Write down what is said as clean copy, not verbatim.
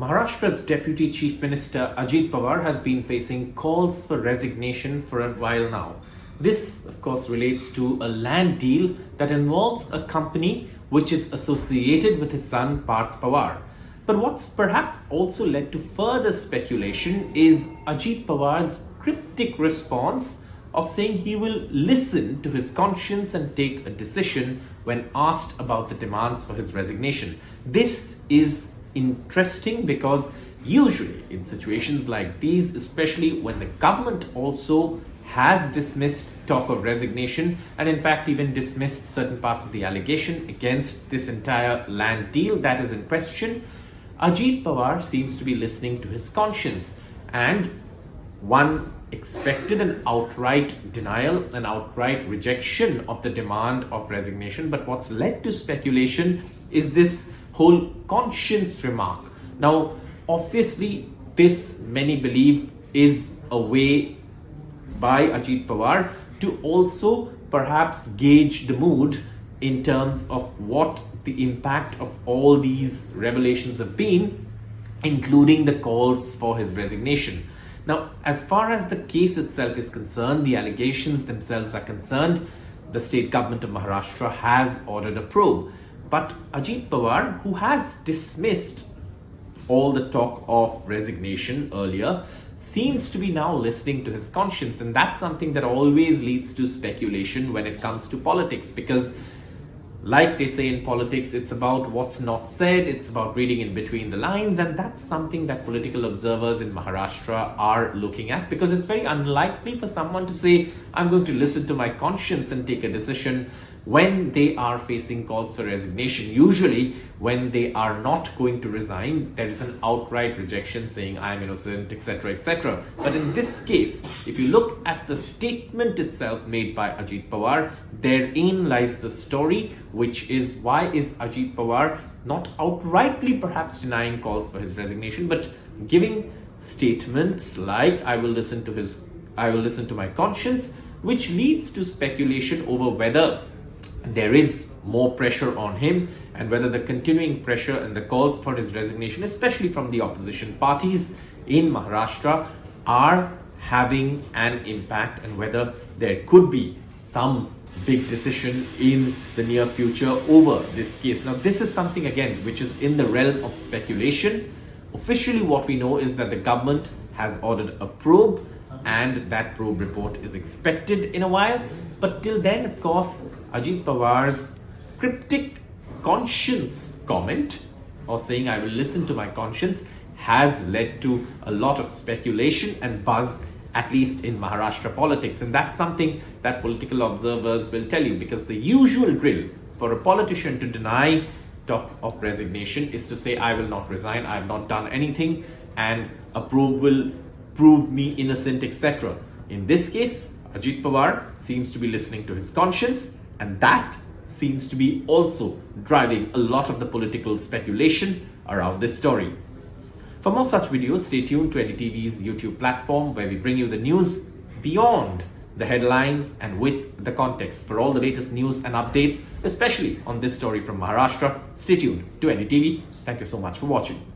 Maharashtra's Deputy Chief Minister Ajit Pawar has been facing calls for resignation for a while now. This, of course, relates to a land deal that involves a company which is associated with his son Parth Pawar. But what's perhaps also led to further speculation is Ajit Pawar's cryptic response of saying he will listen to his conscience and take a decision when asked about the demands for his resignation. This is interesting because usually in situations like these, especially when the government also has dismissed talk of resignation and in fact even dismissed certain parts of the allegation against this entire land deal that is in question, Ajit Pawar seems to be listening to his conscience, and one expected an outright denial, an outright rejection of the demand of resignation. But what's led to speculation is this whole conscience remark. Now, obviously, this many believe is a way by Ajit Pawar to also perhaps gauge the mood in terms of what the impact of all these revelations have been, including the calls for his resignation. Now, as far as the case itself is concerned, the allegations themselves are concerned, the state government of Maharashtra has ordered a probe. But Ajit Pawar, who has dismissed all the talk of resignation earlier, seems to be now listening to his conscience. And that's something that always leads to speculation when it comes to politics, because like they say in politics, it's about what's not said, it's about reading in between the lines, and that's something that political observers in Maharashtra are looking at, because it's very unlikely for someone to say, I'm going to listen to my conscience and take a decision when they are facing calls for resignation. Usually, when they are not going to resign, there is an outright rejection saying, I'm innocent, etc., etc. But in this case, if you look at the statement itself made by Ajit Pawar, therein lies the story, which is why is Ajit Pawar not outrightly perhaps denying calls for his resignation, but giving statements like, I will listen to my conscience, which leads to speculation over whether there is more pressure on him and whether the continuing pressure and the calls for his resignation, especially from the opposition parties in Maharashtra, are having an impact, and whether there could be some big decision in the near future over this case. Now, this is something, again, which is in the realm of speculation. Officially, what we know is that the government has ordered a probe, and that probe report is expected in a while. But till then, of course, Ajit Pawar's cryptic conscience comment, or saying I will listen to my conscience, has led to a lot of speculation and buzz, at least in Maharashtra politics. And that's something that political observers will tell you, because the usual drill for a politician to deny talk of resignation is to say, I will not resign, I have not done anything, and a probe will prove me innocent, etc. In this case, Ajit Pawar seems to be listening to his conscience, and that seems to be also driving a lot of the political speculation around this story. For more such videos, stay tuned to NDTV's YouTube platform, where we bring you the news beyond the headlines and with the context. For all the latest news and updates, especially on this story from Maharashtra, stay tuned to NDTV. Thank you so much for watching.